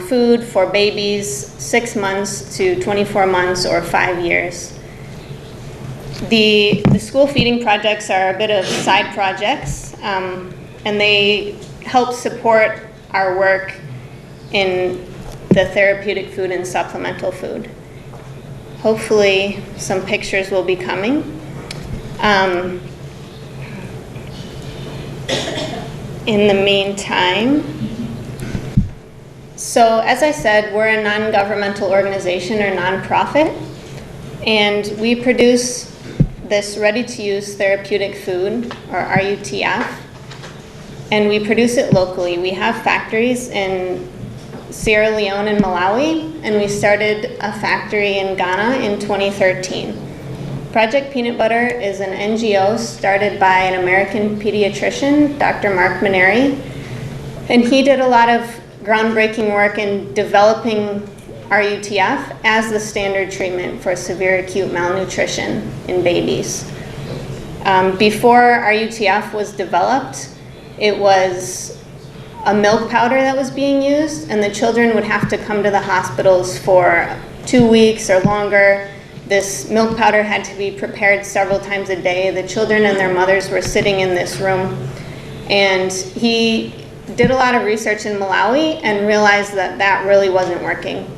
food for babies 6 months to 24 months or 5 years. The school feeding projects are a bit of side projects, and they help support our work in the therapeutic food and supplemental food. Hopefully some pictures will be coming. In the meantime, so as I said, we're a non-governmental organization or nonprofit, and we produce this ready-to-use therapeutic food, or RUTF, and we produce it locally. We have factories in Sierra Leone and Malawi, and we started a factory in Ghana in 2013. Project Peanut Butter is an NGO started by an American pediatrician, Dr. Mark Maneri, and he did a lot of groundbreaking work in developing RUTF as the standard treatment for severe acute malnutrition in babies. Before RUTF was developed, it was a milk powder that was being used, and the children would have to come to the hospitals for 2 weeks or longer. This milk powder had to be prepared several times a day. The children and their mothers were sitting in this room, and he did a lot of research in Malawi and realized that that really wasn't working.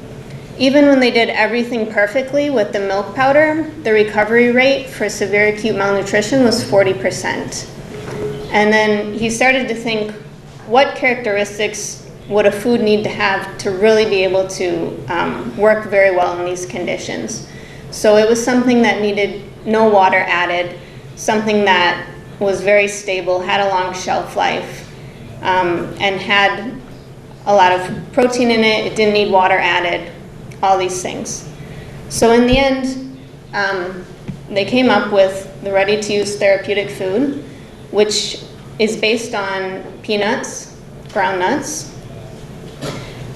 Even when they did everything perfectly with the milk powder, the recovery rate for severe acute malnutrition was 40%. And then he started to think, what characteristics would a food need to have to really be able to work very well in these conditions? So it was something that needed no water added, something that was very stable, had a long shelf life, and had a lot of protein in it. It didn't need water added, all these things. So in the end, they came up with the ready-to-use therapeutic food, which is based on peanuts, ground nuts.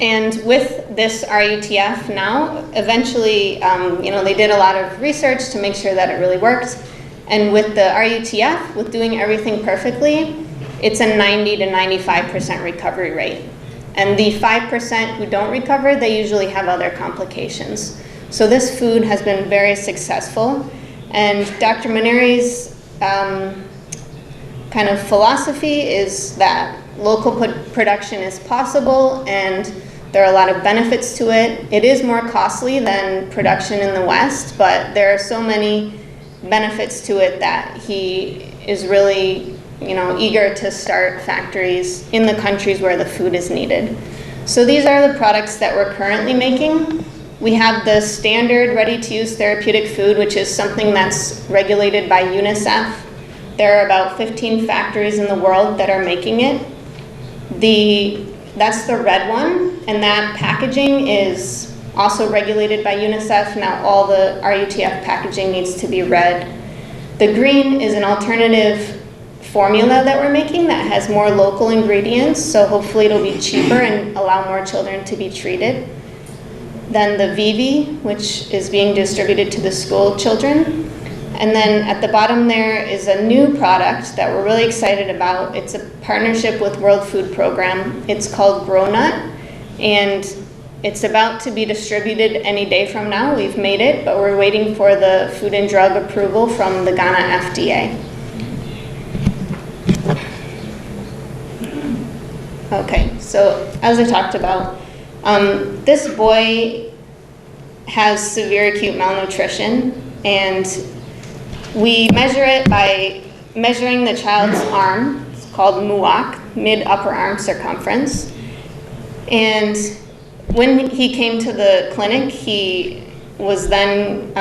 And with this RUTF now, eventually, they did a lot of research to make sure that it really worked. And with the RUTF, with doing everything perfectly, it's a 90 to 95% recovery rate. And the 5% who don't recover, they usually have other complications. So this food has been very successful. And Dr. Maneri's kind of philosophy is that local production is possible, and there are a lot of benefits to it. It is more costly than production in the West, but there are so many benefits to it that he is really, eager to start factories in the countries where the food is needed. So these are the products that we're currently making. We have the standard ready-to-use therapeutic food, which is something that's regulated by UNICEF. There are about 15 factories in the world that are making it. That's the red one, and that packaging is also regulated by UNICEF. Now all the RUTF packaging needs to be red. The green is an alternative formula that we're making that has more local ingredients, so hopefully it'll be cheaper and allow more children to be treated. Then the Vivi, which is being distributed to the school children. And then at the bottom there is a new product that we're really excited about. It's a partnership with World Food Program. It's called GrowNut, and it's about to be distributed any day from now. We've made it, but we're waiting for the Food and Drug approval from the Ghana FDA. Okay, so as I talked about, this boy has severe acute malnutrition, and we measure it by measuring the child's arm. It's called MUAC, mid-upper arm circumference. And when he came to the clinic, he was diagnosed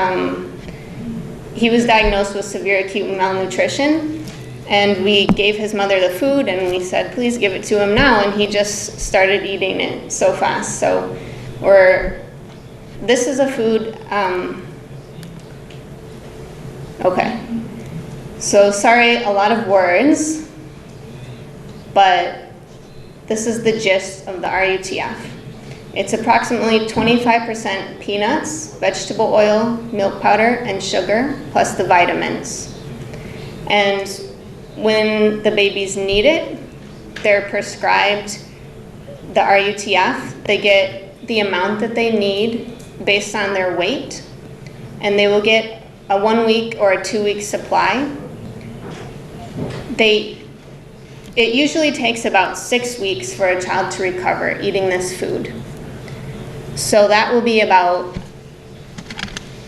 with severe acute malnutrition. And we gave his mother the food, and we said, please give it to him now. And he just started eating it so fast. So this is a food. Okay, so sorry, a lot of words, but this is the gist of the RUTF. It's approximately 25% peanuts, vegetable oil, milk powder, and sugar, plus the vitamins. And when the babies need it, they're prescribed the RUTF, they get the amount that they need based on their weight, and they will get a 1 week or a 2 week supply. It usually takes about 6 weeks for a child to recover eating this food. So that will be about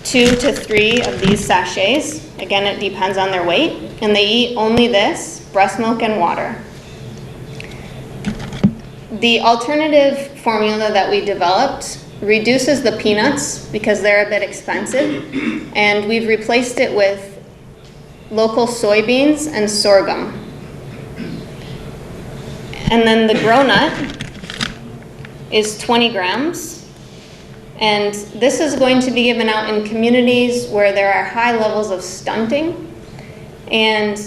2 to 3 of these sachets. Again, it depends on their weight. And they eat only this, breast milk and water. The alternative formula that we developed reduces the peanuts because they're a bit expensive. And we've replaced it with local soybeans and sorghum. And then the grow nut is 20 grams. And this is going to be given out in communities where there are high levels of stunting. And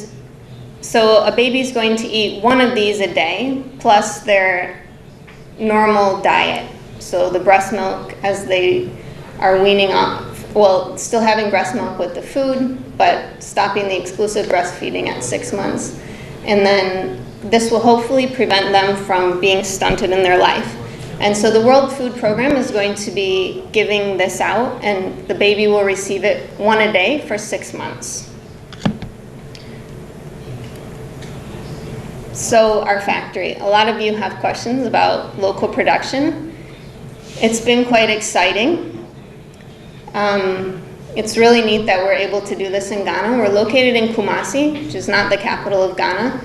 so a baby's going to eat one of these a day, plus their normal diet. So the breast milk as they are weaning off, well, still having breast milk with the food, but stopping the exclusive breastfeeding at 6 months. And then this will hopefully prevent them from being stunted in their life. And so the World Food Program is going to be giving this out, and the baby will receive it one a day for 6 months. So our factory, a lot of you have questions about local production. It's been quite exciting. It's really neat that we're able to do this in Ghana. We're located in Kumasi, which is not the capital of Ghana.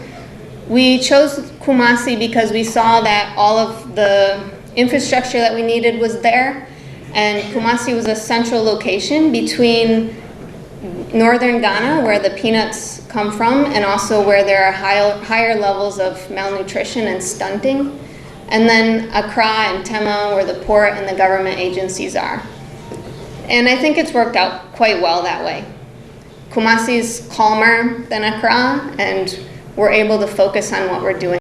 We chose Kumasi because we saw that all of the infrastructure that we needed was there, and Kumasi was a central location between northern Ghana, where the peanuts come from, and also where there are higher levels of malnutrition and stunting, and then Accra and Tema, where the port and the government agencies are. And I think it's worked out quite well that way. Kumasi is calmer than Accra, and we're able to focus on what we're doing.